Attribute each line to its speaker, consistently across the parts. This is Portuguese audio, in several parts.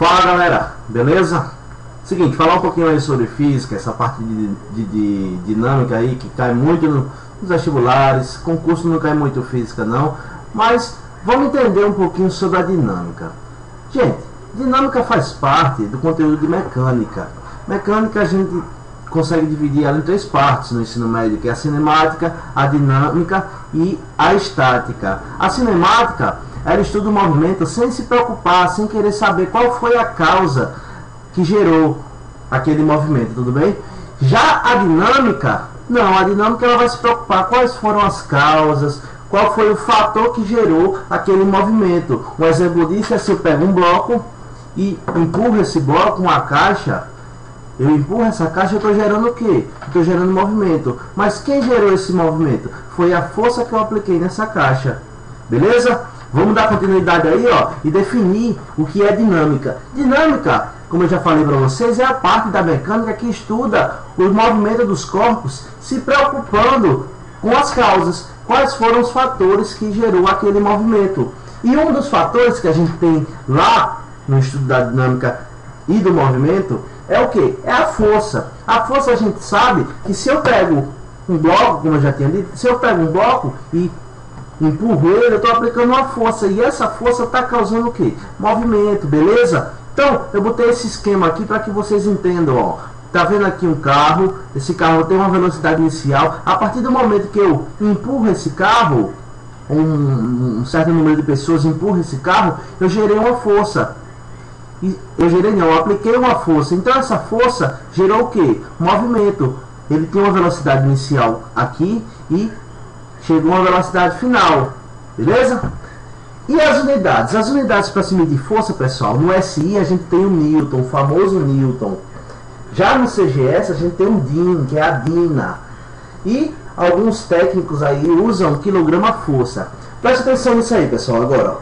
Speaker 1: Fala galera, beleza? Seguinte, falar um pouquinho aí sobre física, essa parte de dinâmica aí que cai muito nos vestibulares. Concurso não cai muito física não, mas vamos entender um pouquinho sobre a dinâmica. Gente, dinâmica faz parte do conteúdo de mecânica. Mecânica a gente consegue dividir ela em três partes no ensino médio, que é a cinemática, a dinâmica e a estática. A cinemática, ela estuda o movimento sem se preocupar, sem querer saber qual foi a causa que gerou aquele movimento, tudo bem? Já a dinâmica, não, a dinâmica ela vai se preocupar quais foram as causas, qual foi o fator que gerou aquele movimento. Um exemplo disso é se eu pego um bloco e empurro esse bloco, uma caixa. Eu empurro essa caixa, eu estou gerando o quê? Estou gerando movimento. Mas quem gerou esse movimento? Foi a força que eu apliquei nessa caixa. Beleza? Vamos dar continuidade aí, ó, e definir o que é dinâmica. Dinâmica, como eu já falei para vocês, é a parte da mecânica que estuda o movimento dos corpos, se preocupando com as causas. Quais foram os fatores que gerou aquele movimento? E um dos fatores que a gente tem lá no estudo da dinâmica e do movimento é o que? É a força. A força a gente sabe que se eu pego um bloco, como eu já tinha dito, se eu pego um bloco e empurro ele, eu estou aplicando uma força. E essa força está causando o que? Movimento, beleza? Então, eu botei esse esquema aqui para que vocês entendam, ó. Tá vendo aqui um carro? Esse carro tem uma velocidade inicial. A partir do momento que eu empurro esse carro, um certo número de pessoas empurram esse carro, eu gerei uma força. Eu apliquei uma força. Então essa força gerou o que? Movimento. Ele tem uma velocidade inicial aqui e chegou a uma velocidade final. Beleza? E as unidades? As unidades para se medir força, pessoal, no SI a gente tem o Newton, o famoso Newton. Já no CGS a gente tem o DIN, que é a Dina. E alguns técnicos aí usam quilograma-força. Preste atenção nisso aí, pessoal, agora. Ó.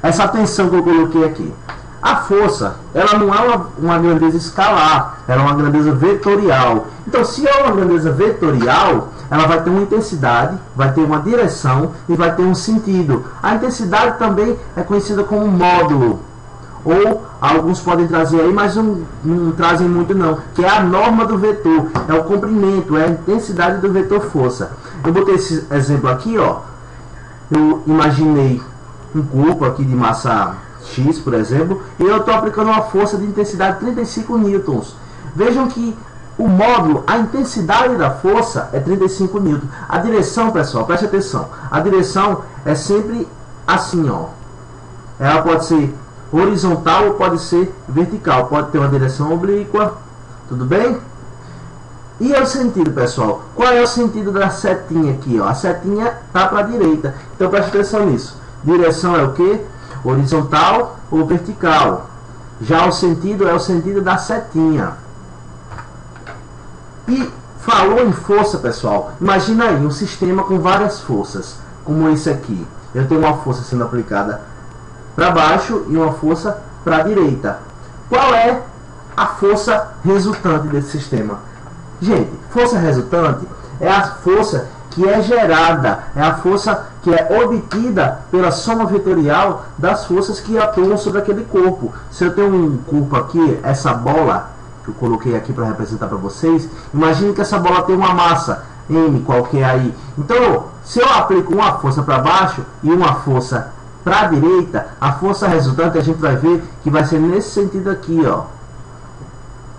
Speaker 1: Essa atenção que eu coloquei aqui. A força, ela não é uma grandeza escalar, ela é uma grandeza vetorial. Então, se é uma grandeza vetorial, ela vai ter uma intensidade, vai ter uma direção e vai ter um sentido. A intensidade também é conhecida como módulo. Ou alguns podem trazer aí, mas não trazem muito não, que é a norma do vetor, é o comprimento, é a intensidade do vetor força. Eu botei esse exemplo aqui, ó. Eu imaginei um corpo aqui de massa X, por exemplo, e eu estou aplicando uma força de intensidade 35 newtons. Vejam que o módulo, a intensidade da força é 35 newtons. A direção, pessoal, preste atenção, a direção é sempre assim, ó. Ela pode ser horizontal ou pode ser vertical, pode ter uma direção oblíqua, tudo bem? E é o sentido, pessoal, qual é o sentido da setinha aqui, ó? A setinha está para a direita, então preste atenção nisso. Direção é o que? Horizontal ou vertical. Já o sentido é o sentido da setinha. E falou em força, pessoal, imagina aí um sistema com várias forças, como esse aqui. Eu tenho uma força sendo aplicada para baixo e uma força para a direita. Qual é a força resultante desse sistema? Gente, força resultante é a força que é gerada, é a força que é obtida pela soma vetorial das forças que atuam sobre aquele corpo. Se eu tenho um corpo aqui, essa bola que eu coloquei aqui para representar para vocês, imagine que essa bola tem uma massa M qualquer aí. Então, se eu aplico uma força para baixo e uma força para a direita, a força resultante a gente vai ver que vai ser nesse sentido aqui, ó.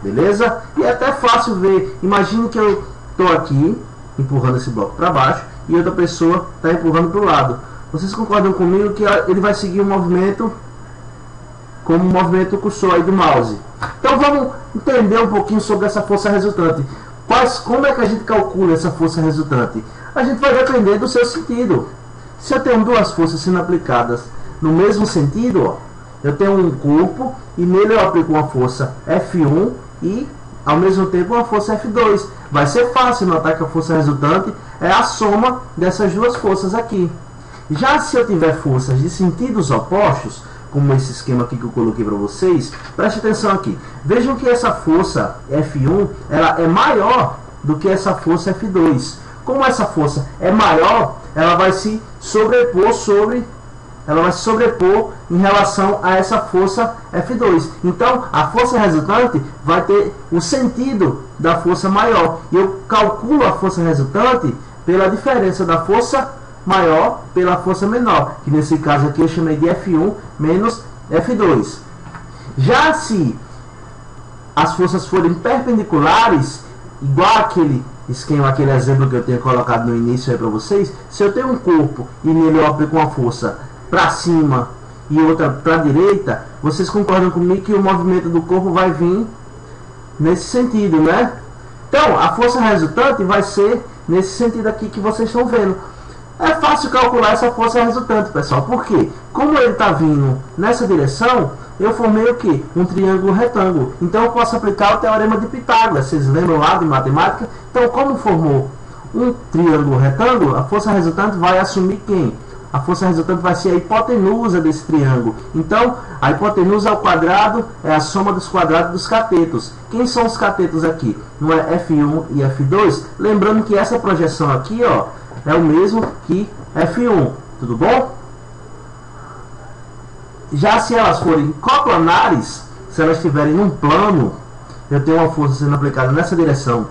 Speaker 1: Beleza? E é até fácil ver. Imagine que eu estou aqui empurrando esse bloco para baixo e outra pessoa está empurrando para o lado. Vocês concordam comigo que ele vai seguir o movimento como o movimento cursor aí do mouse? Então vamos entender um pouquinho sobre essa força resultante. Como é que a gente calcula essa força resultante? A gente vai depender do seu sentido. Se eu tenho duas forças sendo aplicadas no mesmo sentido, ó, eu tenho um corpo e nele eu aplico uma força F1 e ao mesmo tempo uma força F2. Vai ser fácil notar que a força resultante é a soma dessas duas forças aqui. Já se eu tiver forças de sentidos opostos, como esse esquema aqui que eu coloquei para vocês, preste atenção aqui. Vejam que essa força F1 ela é maior do que essa força F2. Como essa força é maior, ela vai se sobrepor sobre ela vai se sobrepor em relação a essa força F2. Então, a força resultante vai ter o sentido da força maior. E eu calculo a força resultante pela diferença da força maior pela força menor, que nesse caso aqui eu chamei de F1 menos F2. Já se as forças forem perpendiculares, igual aquele esquema, aquele exemplo que eu tenho colocado no início aí para vocês, se eu tenho um corpo e nele eu aplico uma força para cima e outra para a direita, vocês concordam comigo que o movimento do corpo vai vir nesse sentido, né? Então, a força resultante vai ser nesse sentido aqui que vocês estão vendo. É fácil calcular essa força resultante, pessoal. Por quê? Como ele está vindo nessa direção, eu formei o quê? Um triângulo retângulo. Então eu posso aplicar o teorema de Pitágoras. Vocês lembram lá de matemática? Então, como formou um triângulo retângulo, a força resultante vai assumir quem? A força resultante vai ser a hipotenusa desse triângulo. Então, a hipotenusa ao quadrado é a soma dos quadrados dos catetos. Quem são os catetos aqui? Não é F1 e F2? Lembrando que essa projeção aqui, ó, é o mesmo que F1. Tudo bom? Já se elas forem coplanares, se elas estiverem num plano, eu tenho uma força sendo aplicada nessa direção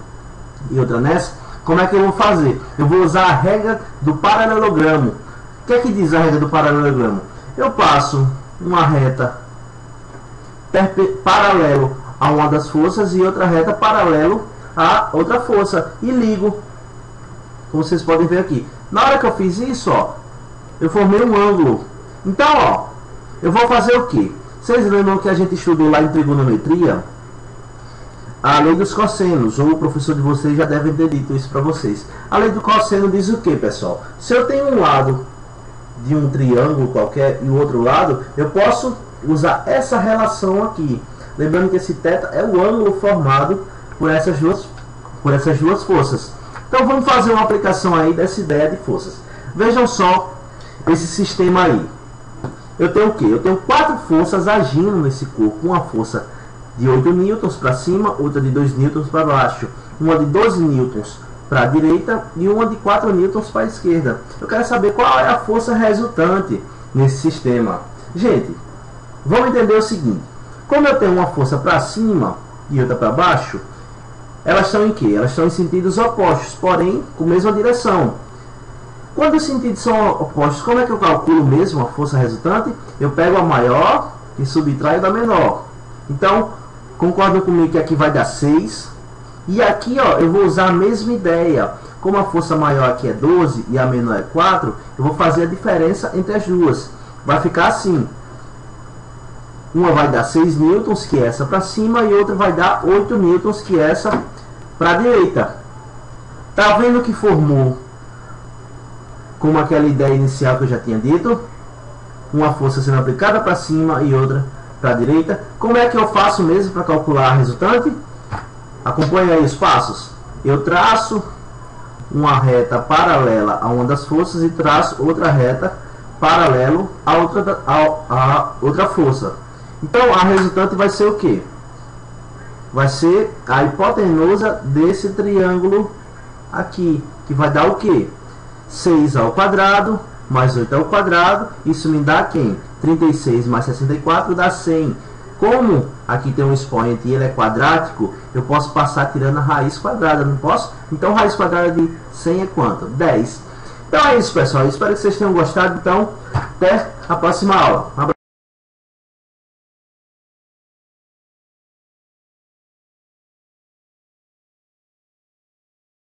Speaker 1: e outra nessa, como é que eu vou fazer? Eu vou usar a regra do paralelogramo. O que é que diz a regra do paralelogramo? Eu passo uma reta paralelo a uma das forças e outra reta paralelo a outra força e ligo, como vocês podem ver aqui. Na hora que eu fiz isso, ó, eu formei um ângulo. Então, ó, eu vou fazer o que? Vocês lembram que a gente estudou lá em trigonometria a lei dos cossenos, ou o professor de vocês já deve ter dito isso para vocês. A lei do cosseno diz o que, pessoal? Se eu tenho um lado de um triângulo qualquer e o outro lado, eu posso usar essa relação aqui. Lembrando que esse θ é o ângulo formado por essas duas forças. Então vamos fazer uma aplicação aí dessa ideia de forças. Vejam só esse sistema aí. Eu tenho o que? Eu tenho 4 forças agindo nesse corpo. Uma força de 8 newtons para cima, outra de 2 newtons para baixo, uma de 12 newtons para a direita e uma de 4 newtons para a esquerda. Eu quero saber qual é a força resultante nesse sistema. Gente, vamos entender o seguinte. Como eu tenho uma força para cima e outra para baixo, elas estão em quê? Elas estão em sentidos opostos, porém com a mesma direção. Quando os sentidos são opostos, como é que eu calculo mesmo a força resultante? Eu pego a maior e subtraio da menor. Então, concordam comigo que aqui vai dar 6. E aqui, ó, eu vou usar a mesma ideia. Como a força maior aqui é 12 e a menor é 4, eu vou fazer a diferença entre as duas. Vai ficar assim. Uma vai dar 6 newtons, que é essa para cima, e outra vai dar 8 newtons, que é essa para a direita. Tá vendo que formou como aquela ideia inicial que eu já tinha dito? Uma força sendo aplicada para cima e outra para a direita. Como é que eu faço mesmo para calcular a resultante? Acompanhe aí os passos. Eu traço uma reta paralela a uma das forças e traço outra reta paralelo a outra força. Então a resultante vai ser o que? Vai ser a hipotenusa desse triângulo aqui, que vai dar o que? 6 ao quadrado mais 8 ao quadrado. Isso me dá quem? 36 mais 64 dá 100. Como aqui tem um expoente e ele é quadrático, eu posso passar tirando a raiz quadrada, não posso? Então raiz quadrada de 100 é quanto? 10. Então é isso, pessoal. Espero que vocês tenham gostado. Então, até a próxima aula. Um abraço.